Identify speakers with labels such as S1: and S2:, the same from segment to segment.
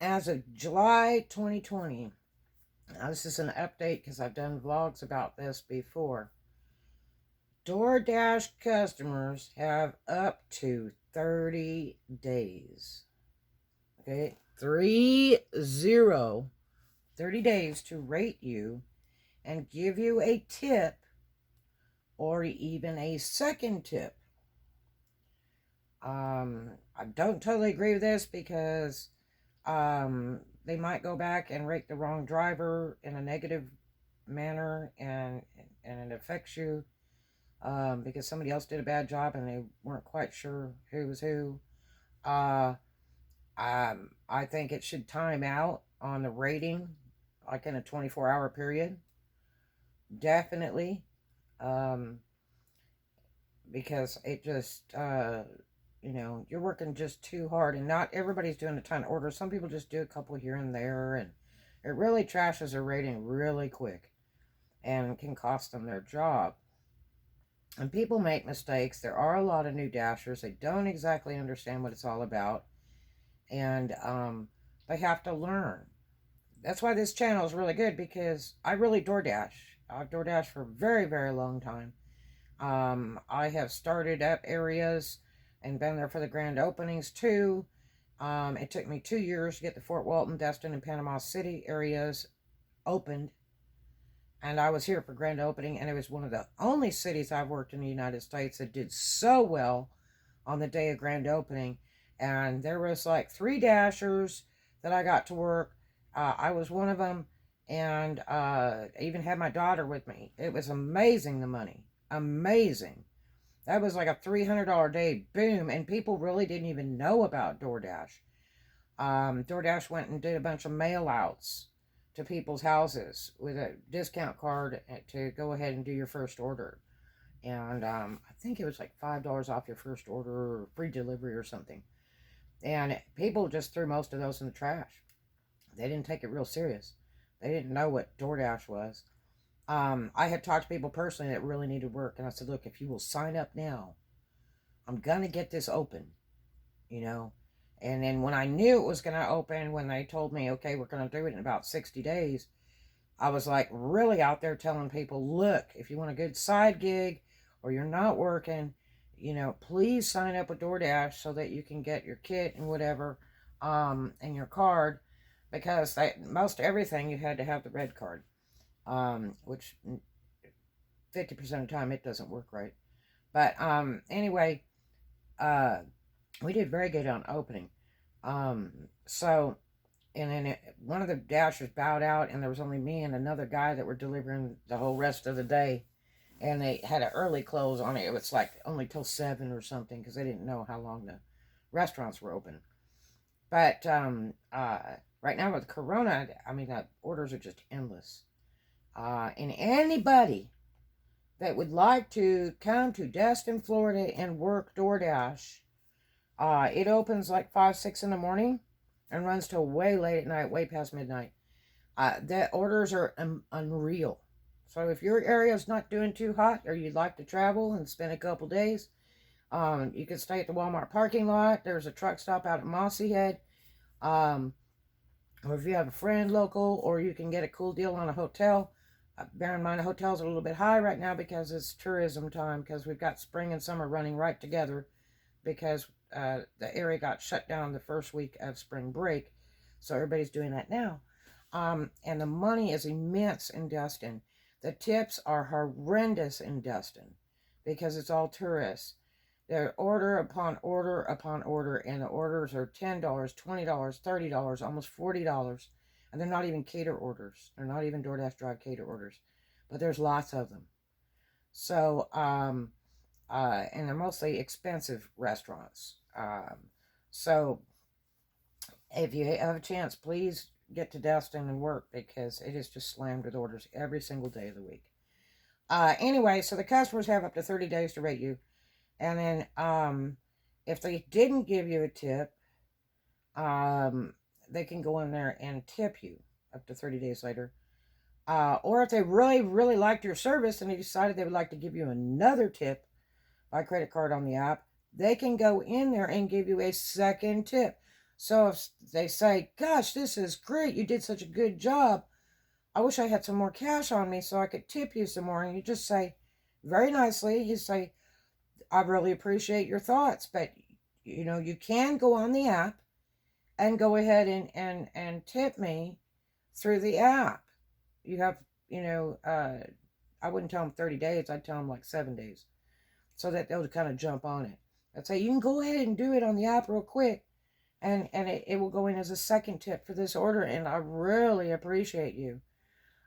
S1: as of July 2020, now this is an update because I've done vlogs about this before. DoorDash customers have up to 30 days. Okay, 30 days to rate you and give you a tip or even a second tip. I don't totally agree with this because they might go back and rate the wrong driver in a negative manner, and it affects you because somebody else did a bad job and they weren't quite sure who was who. Uh, I think it should time out on the rating, like in a 24-hour period. Definitely. Um, because it just, you're working just too hard, and not everybody's doing a ton of orders. Some people just do a couple here and there, and it really trashes their rating really quick and can cost them their job. And people make mistakes. There are a lot of new dashers. They don't exactly understand what it's all about, and they have to learn. That's why this channel is really good, because I really DoorDash. I've DoorDashed for a very, very long time. I have started up areas and been there for the grand openings too. It took me 2 years to get the Fort Walton, Destin, and Panama City areas opened. And I was here for grand opening, and it was one of the only cities I've worked in the United States that did so well on the day of grand opening. And there was like 3 dashers that I got to work. I was one of them, and I even had my daughter with me. It was amazing, the money. Amazing. That was like a $300 day, boom, and people really didn't even know about DoorDash. DoorDash went and did a bunch of mail outs to people's houses with a discount card to go ahead and do your first order. And I think it was like $5 off your first order, or free delivery or something. And people just threw most of those in the trash. They didn't take it real serious. They didn't know what DoorDash was. I had talked to people personally that really needed work, and I said, look, if you will sign up now, I'm going to get this open, And then when I knew it was going to open, when they told me, okay, we're going to do it in about 60 days, I was like really out there telling people, look, if you want a good side gig or you're not working, please sign up with DoorDash so that you can get your kit and whatever, and your card, because most everything you had to have the red card. Which 50% of the time it doesn't work right. But anyway, we did very good on opening. So, and then one of the dashers bowed out, and there was only me and another guy that were delivering the whole rest of the day. And they had an early close on it. It was like only till 7 or something, because they didn't know how long the restaurants were open. But right now with Corona, the orders are just endless. And anybody that would like to come to Destin, Florida and work DoorDash, it opens like 5, 6 in the morning and runs till way late at night, way past midnight. The orders are unreal. So if your area is not doing too hot, or you'd like to travel and spend a couple days, you can stay at the Walmart parking lot. There's a truck stop out at Mossy Head. Or if you have a friend local, or you can get a cool deal on a hotel. Bear in mind, the hotels are a little bit high right now because it's tourism time, because we've got spring and summer running right together, because the area got shut down the first week of spring break. So everybody's doing that now. And the money is immense in Destin. The tips are horrendous in Destin because it's all tourists. They're order upon order upon order, and the orders are $10, $20, $30, almost $40. And they're not even cater orders. They're not even DoorDash Drive cater orders. But there's lots of them. So, and they're mostly expensive restaurants. So, if you have a chance, please get to Destin and work, because it is just slammed with orders every single day of the week. Anyway, so the customers have up to 30 days to rate you. And then, if they didn't give you a tip, they can go in there and tip you up to 30 days later. Or if they really, really liked your service and they decided they would like to give you another tip by credit card on the app, they can go in there and give you a second tip. So if they say, gosh, this is great, you did such a good job, I wish I had some more cash on me so I could tip you some more. And you just say, very nicely, you say, I really appreciate your thoughts, but you can go on the app and go ahead and tip me through the app. You have, I wouldn't tell them 30 days, I'd tell them like 7 days so that they'll kind of jump on it. I'd say, you can go ahead and do it on the app real quick, and it will go in as a second tip for this order, and I really appreciate you.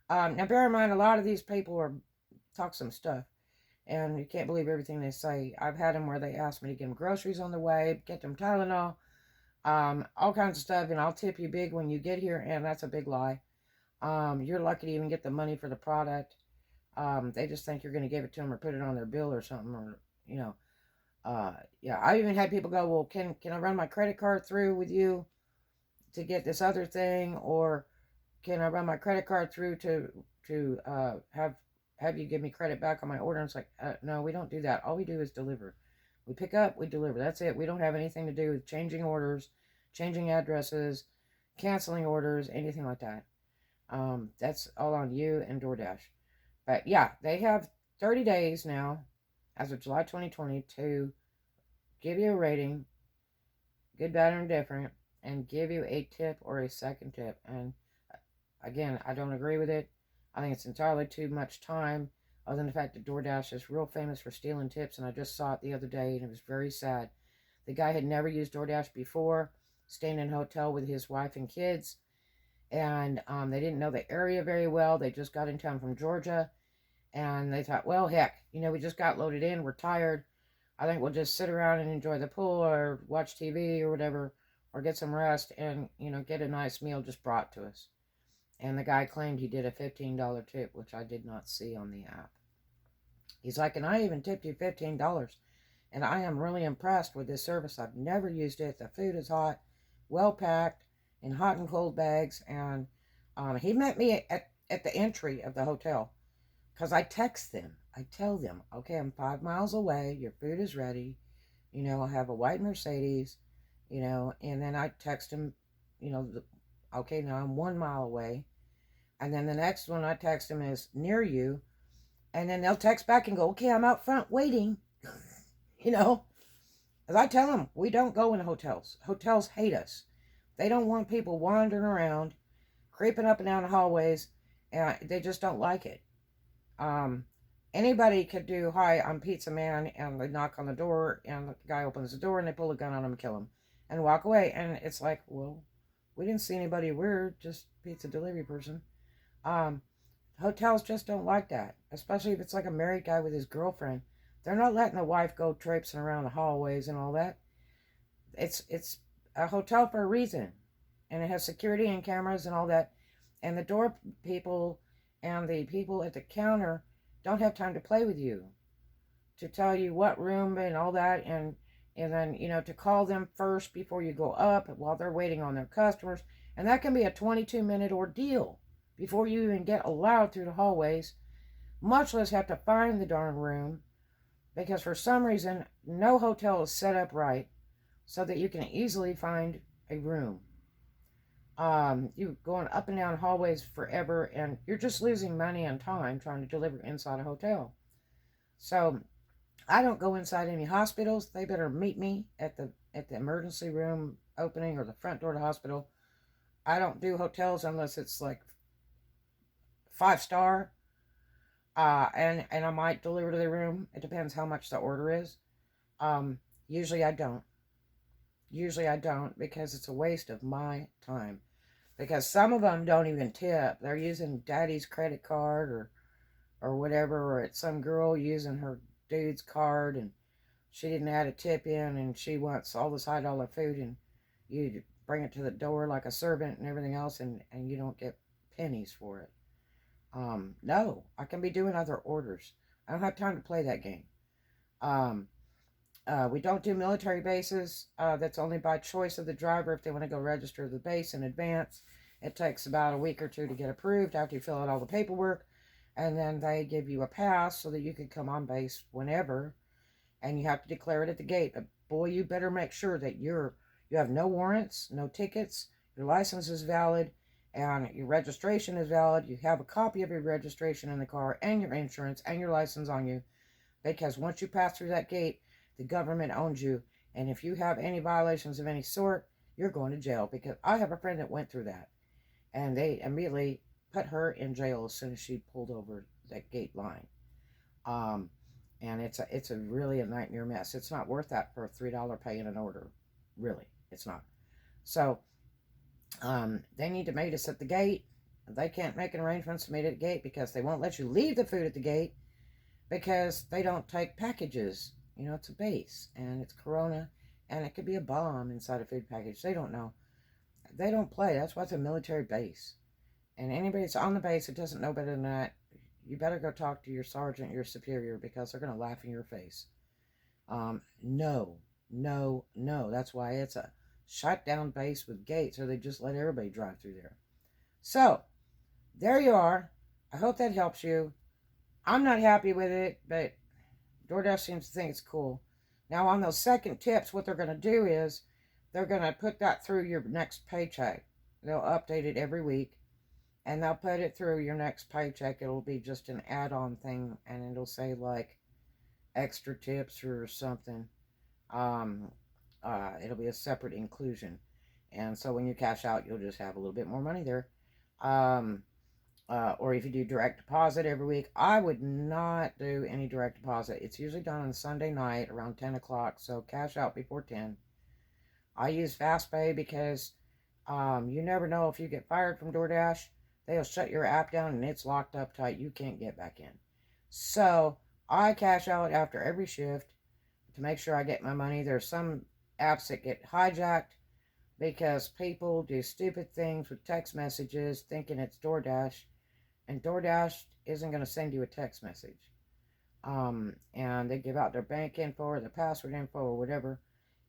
S1: Now, bear in mind, a lot of these people talk some stuff, and you can't believe everything they say. I've had them where they ask me to get them groceries on the way, get them Tylenol, all kinds of stuff, and I'll tip you big when you get here, and that's a big lie. You're lucky to even get the money for the product. They just think you're going to give it to them or put it on their bill or something, or you know. Yeah, I even had people go, well, can I run my credit card through with you to get this other thing, or can I run my credit card through to have you give me credit back on my order? And it's like, no, we don't do that. All we do is deliver. We pick up, we deliver. That's it. We don't have anything to do with changing orders, changing addresses, canceling orders, anything like that. That's all on you and Doordash. But yeah, they have 30 days now, as of July 2020, to give you a rating, good, bad, or indifferent, and give you a tip or a second tip. And again, I don't agree with it. I think it's entirely too much time, other than the fact that DoorDash is real famous for stealing tips, and I just saw it the other day, and it was very sad. The guy had never used DoorDash before, staying in a hotel with his wife and kids, and they didn't know the area very well. They just got in town from Georgia, and they thought, well, heck, we just got loaded in, we're tired. I think we'll just sit around and enjoy the pool or watch TV or whatever, or get some rest and, get a nice meal just brought to us. And the guy claimed he did a $15 tip, which I did not see on the app. He's like, and I even tipped you $15. And I am really impressed with this service. I've never used it. The food is hot, well packed, in hot and cold bags. And he met me at the entry of the hotel, because I text them. I tell them, okay, I'm 5 miles away. Your food is ready. I have a white Mercedes, and then I text him, okay, now I'm 1 mile away. And then the next one I text him is near you. And then they'll text back and go, okay, I'm out front waiting. As I tell them, we don't go in hotels. Hotels hate us. They don't want people wandering around, creeping up and down the hallways, and they just don't like it. Anybody could do, hi, I'm Pizza Man, and they knock on the door, and the guy opens the door, and they pull a gun on him and kill him, and walk away. And it's like, well, we didn't see anybody weird, just pizza delivery person. Hotels just don't like that, especially if it's like a married guy with his girlfriend. They're not letting the wife go traipsing around the hallways and all that. It's a hotel for a reason, and it has security and cameras and all that. And the door people and the people at the counter don't have time to play with you, to tell you what room and all that, and then to call them first before you go up while they're waiting on their customers, and that can be a 22-minute ordeal before you even get allowed through the hallways, much less have to find the darn room, because for some reason no hotel is set up right so that you can easily find a room. You going up and down hallways forever, and you're just losing money and time trying to deliver inside a hotel. So I don't go inside any hospitals. They better meet me at the emergency room opening or the front door to the hospital. I don't do hotels unless it's like 5-star, and I might deliver to the room. It depends how much the order is. Usually I don't. Because it's a waste of my time. Because some of them don't even tip. They're using daddy's credit card or whatever, or it's some girl using her dude's card, and she didn't add a tip in, and she wants all this $high food, and you bring it to the door like a servant and everything else, and you don't get pennies for it. No, I can be doing other orders. I don't have time to play that game. We don't do military bases. That's only by choice of the driver if they want to go register the base in advance. It takes about a week or two to get approved after you fill out all the paperwork. And then they give you a pass so that you can come on base whenever. And you have to declare it at the gate. But boy, you better make sure that you're You have no warrants, no tickets, your license is valid, and your registration is valid. You have a copy of your registration in the car and your insurance and your license on you, because once you pass through that gate, the government owns you. And if you have any violations of any sort, you're going to jail. Because I have a friend that went through that, and they immediately put her in jail as soon as she pulled over that gate line. Um, and it's a really a nightmare mess. It's not worth that for a $3 pay in an order. Really, it's not. So they need to meet us at the gate. They can't make an arrangements to meet at the gate because they won't let you leave the food at the gate because they don't take packages. You know, it's a base and it's Corona, and it could be a bomb inside a food package. They don't know. They don't play. That's why it's a military base. And anybody that's on the base that doesn't know better than that, you better go talk to your sergeant, your superior, because they're going to laugh in your face. No, no, no. That's why it's a shut down base with gates, or they just let everybody drive through there. So, there you are. I hope that helps you. I'm not happy with it, but DoorDash seems to think it's cool. Now, on those second tips, what they're going to do is they're going to put that through your next paycheck. They'll update it every week, and they'll put it through your next paycheck. It'll be just an add-on thing, and it'll say, like, extra tips or something. It'll be a separate inclusion. And so when you cash out, you'll just have a little bit more money there. Or if you do direct deposit every week, I would not do any direct deposit. It's usually done on Sunday night around 10 o'clock, so cash out before 10. I use FastPay because you never know if you get fired from DoorDash. They'll shut your app down and it's locked up tight. You can't get back in. So I cash out after every shift to make sure I get my money. There's some apps that get hijacked because people do stupid things with text messages thinking it's DoorDash, and DoorDash isn't going to send you a text message. And they give out their bank info or their password info or whatever,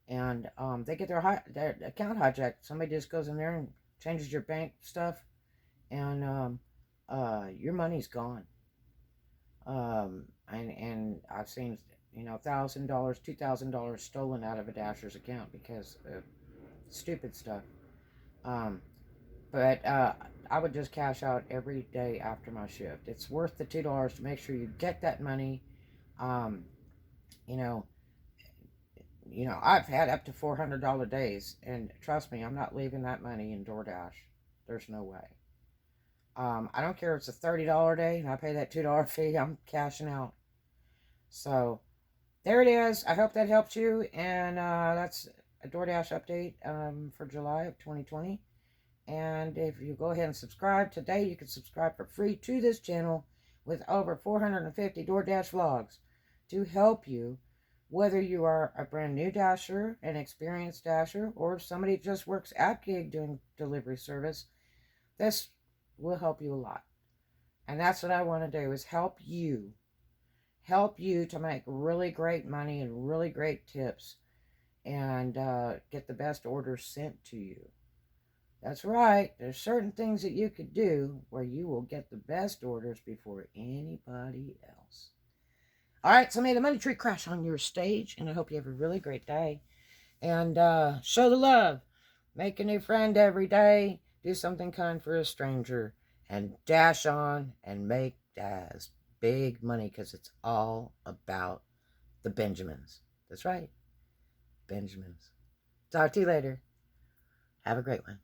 S1: and they get their account hijacked. Somebody just goes in there and changes your bank stuff, and your money's gone. And I've seen, $1,000, $2,000 stolen out of a Dasher's account because of stupid stuff. But I would just cash out every day after my shift. It's worth the $2 to make sure you get that money. You know, I've had up to $400 days, and trust me, I'm not leaving that money in DoorDash. There's no way. I don't care if it's a $30 day and I pay that $2 fee, I'm cashing out. So, there it is. I hope that helps you, and that's a DoorDash update for July of 2020. And if you go ahead and subscribe today, you can subscribe for free to this channel with over 450 DoorDash vlogs to help you, whether you are a brand new Dasher, an experienced Dasher, or somebody just works at gig doing delivery service. This will help you a lot. And that's what I want to do, is help you to make really great money and really great tips, and get the best orders sent to you. That's right. There's certain things that you could do where you will get the best orders before anybody else. All right, so may the money tree crash on your stage, and I hope you have a really great day. And show the love. Make a new friend every day. Do something kind for a stranger. And dash on and make Daz big money, because it's all about the Benjamins. That's right. Benjamins. Talk to you later. Have a great one.